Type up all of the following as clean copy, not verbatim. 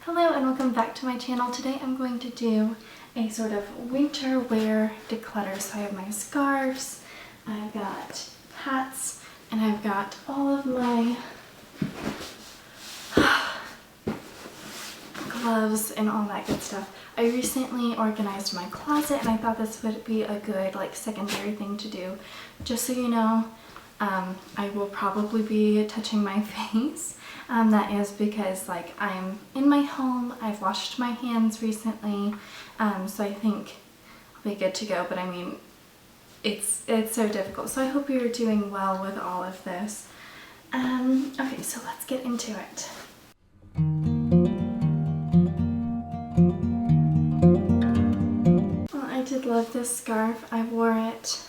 Hello and welcome back to my channel. Today I'm going to do a sort of winter wear declutter. So I have my scarves, I've got hats, and I've got all of my gloves and all that good stuff. I recently organized my closet and I thought this would be a good secondary thing to do. Just so you know, I will probably be touching my face. That is because I'm in my home, I've washed my hands recently, so I think I'll be good to go, but I mean, it's so difficult. So I hope you're doing well with all of this. Okay, so let's get into it. Well, I did love this scarf. I wore it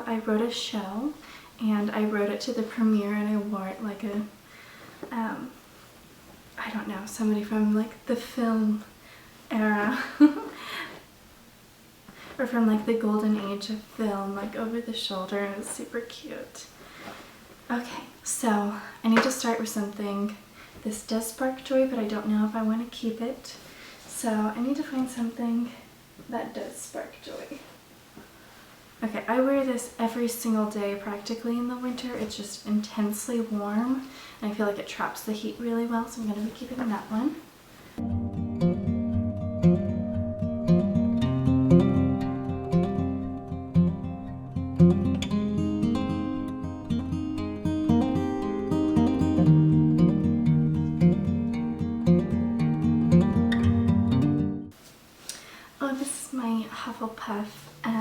I wrote a show. And I wrote it to the premiere and I wore it like a, I don't know, somebody from the film era. Or from the golden age of film, over the shoulder, and it was super cute. Okay, so I need to start with something. This does spark joy, but I don't know if I want to keep it. So I need to find something that does spark joy. Okay, I wear this every single day practically in the winter. It's just intensely warm and I feel like it traps the heat really well, so I'm going to be keeping that one. Oh, this is my Hufflepuff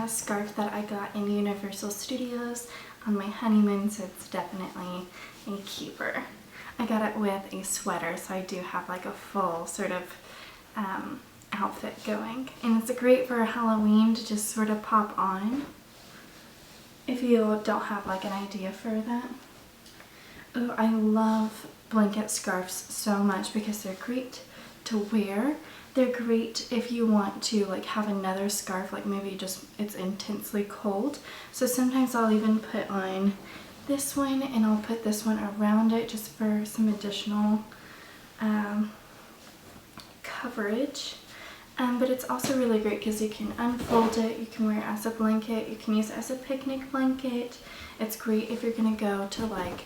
scarf that I got in Universal Studios on my honeymoon, so it's definitely a keeper. I got it with a sweater, so I do have a full sort of outfit going. And it's great for Halloween to just sort of pop on if you don't have an idea for that. Oh, I love blanket scarves so much because they're great to wear. They're great if you want to have another scarf, maybe just it's intensely cold. So sometimes I'll even put on this one and I'll put this one around it just for some additional coverage. But it's also really great because you can unfold it, you can wear it as a blanket, you can use it as a picnic blanket. It's great if you're gonna go to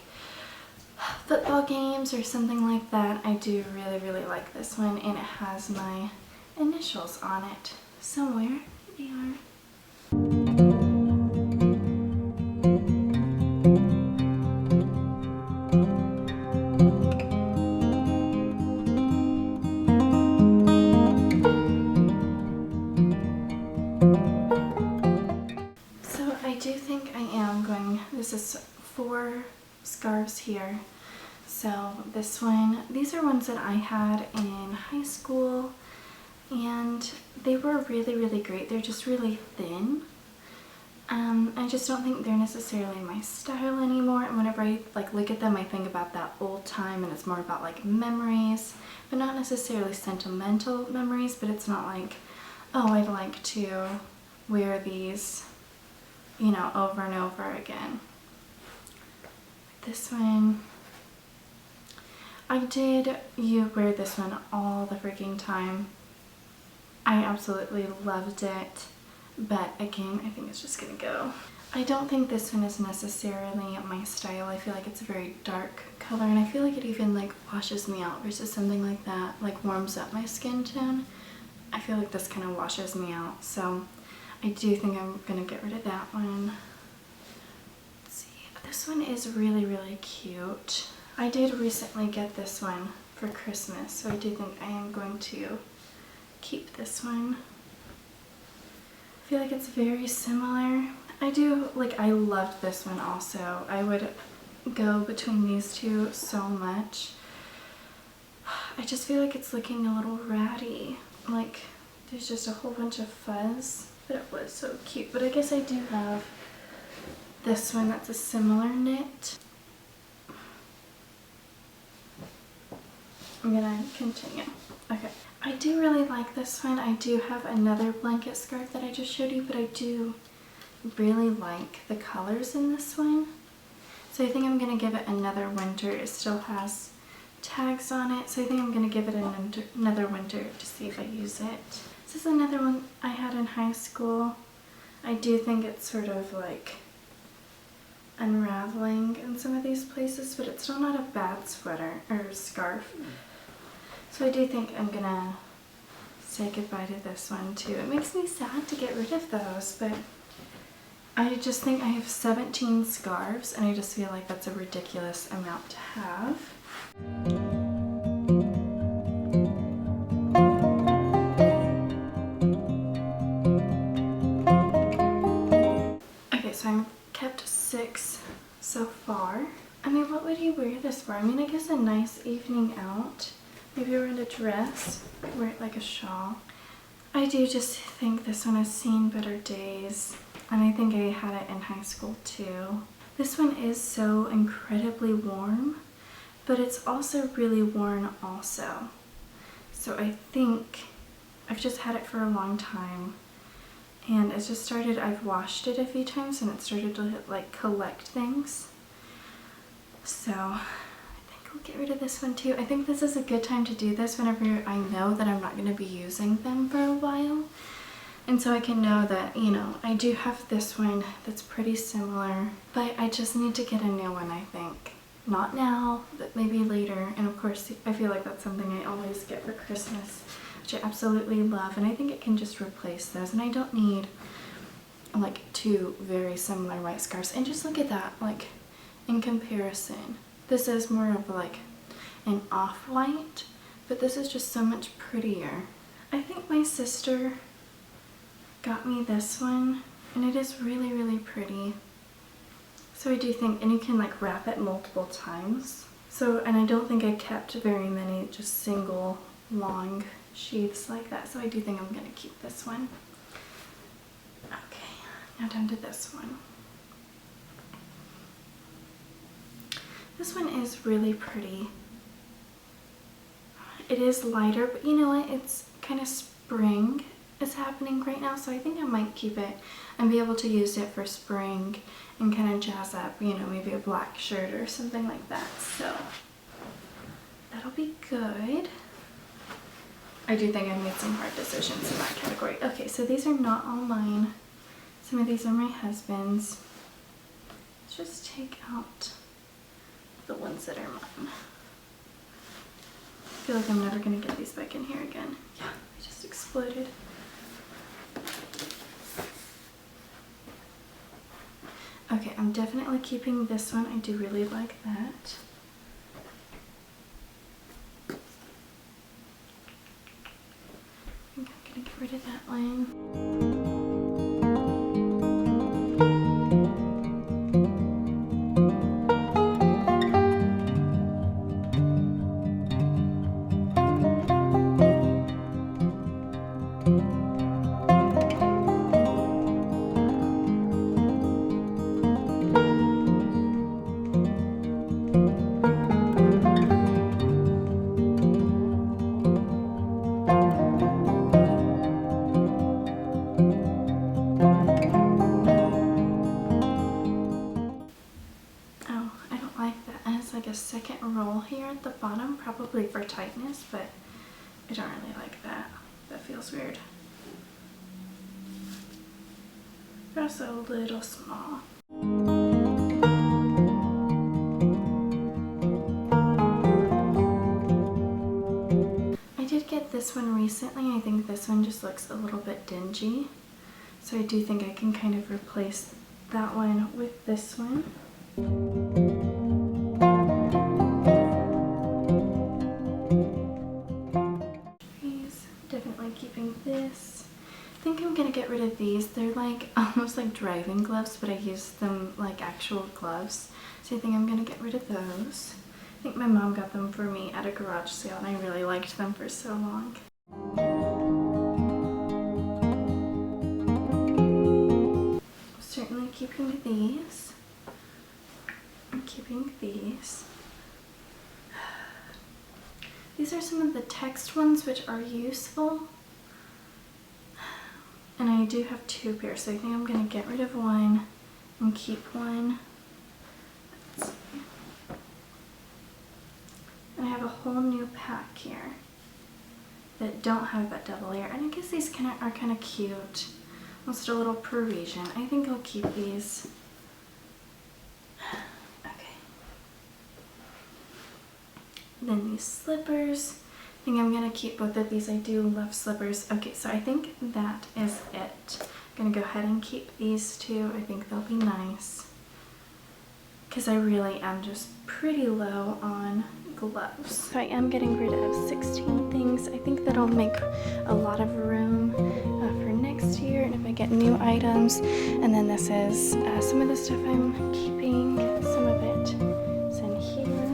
football games or something like that. I do really like this one, and it has my initials on it somewhere. They are. So I do think I am going, this is 4 scarves here. So this one, these are ones that I had in high school and they were really great. They're just really thin. I just don't think they're necessarily my style anymore, and whenever I look at them I think about that old time, and it's more about memories, but not necessarily sentimental memories. But it's not oh, I'd like to wear these, you know, over and over again. This one, I did wear this one all the freaking time. I absolutely loved it, but again, I think it's just gonna go. I don't think this one is necessarily my style. I feel like it's a very dark color, and I feel like it even washes me out versus something like that warms up my skin tone. I feel like this kind of washes me out, so I do think I'm gonna get rid of that one. Let's see, this one is really cute. I did recently get this one for Christmas, so I do think I am going to keep this one. I feel like it's very similar. I loved this one also. I would go between these two so much. I just feel like it's looking a little ratty. There's just a whole bunch of fuzz, but it was so cute. But I guess I do have this one that's a similar knit. I'm gonna continue. Okay. I do really like this one. I do have another blanket scarf that I just showed you, but I do really like the colors in this one. So I think I'm going to give it another winter. It still has tags on it, so I think I'm going to give it another winter to see if I use it. This is another one I had in high school. I do think it's sort of like unraveling in some of these places, but it's still not a bad sweater or scarf. So I do think I'm going to say goodbye to this one too. It makes me sad to get rid of those, but I just think I have 17 scarves and I just feel like that's a ridiculous amount to have. Okay, so I've kept 6 so far. I mean, what would you wear this for? I mean, I guess a nice evening out. Maybe wear a dress, wear it like a shawl. I do just think this one has seen better days, and I think I had it in high school too. This one is so incredibly warm, but it's also really worn also. So I think I've just had it for a long time, and it's just started, I've washed it a few times and it started to like collect things. So I think I'll get rid of this one too. I think this is a good time to do this whenever I know that I'm not going to be using them for a while. And so I can know that, you know, I do have this one that's pretty similar, but I just need to get a new one, I think. Not now, but maybe later. And of course, I feel like that's something I always get for Christmas, which I absolutely love. And I think it can just replace those. And I don't need like 2 very similar white scarves. And just look at that, like in comparison. This is more of like an off-white, but this is just so much prettier. I think my sister got me this one, and it is really, really pretty. So I do think, and you can like wrap it multiple times. So, and I don't think I kept very many just single long sheaths like that. So I do think I'm gonna keep this one. Okay, now down to this one. This one is really pretty. It is lighter, but you know what? It's kind of spring is happening right now, so I think I might keep it and be able to use it for spring and kind of jazz up, you know, maybe a black shirt or something like that. So that'll be good. I do think I made some hard decisions in that category. Okay, so these are not all mine. Some of these are my husband's. Let's just take out the ones that are mine. I feel like I'm never going to get these back in here again. Yeah, they just exploded. Okay, I'm definitely keeping this one. I do really like that. I think I'm going to get rid of that one. Second roll here at the bottom, probably for tightness, but I don't really like that. That feels weird. They're also a little small. I did get this one recently. I think this one just looks a little bit dingy, so I do think I can kind of replace that one with this one. Definitely keeping this. I think I'm gonna get rid of these. They're like almost like driving gloves, but I use them like actual gloves. So I think I'm gonna get rid of those. I think my mom got them for me at a garage sale and I really liked them for so long. Certainly keeping these. I'm keeping these. These are some of the text ones which are useful. And I do have 2 pairs, so I think I'm going to get rid of one and keep one. And I have a whole new pack here that don't have that double layer. And I guess these are kind of cute. Almost a little Parisian. I think I'll keep these. Okay. Then these slippers. I think I'm gonna keep both of these. I do love slippers. Okay, so I think that is it. I'm gonna go ahead and keep these two. I think they'll be nice, because I really am just pretty low on gloves. So I am getting rid of 16 things. I think that'll make a lot of room for next year, and if I get new items. And then this is some of the stuff I'm keeping. Some of it is in here,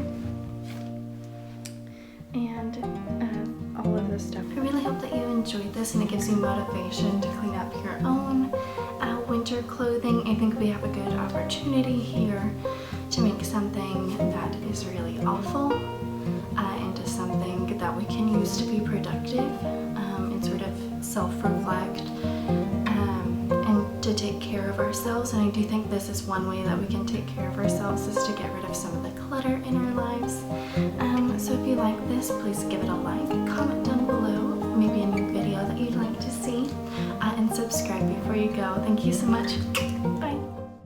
and all of this stuff. I really hope that you enjoyed this and it gives you motivation to clean up your own winter clothing. I think we have a good opportunity here to make something that is really awful into something that we can use to be productive, and sort of self-reflect, and to take care of ourselves. And I do think this is one way that we can take care of ourselves, is to get rid of some of the clutter in our lives. So if you like this, please give it a like, comment down below maybe a new video that you'd like to see, and subscribe before you go. Thank you so much.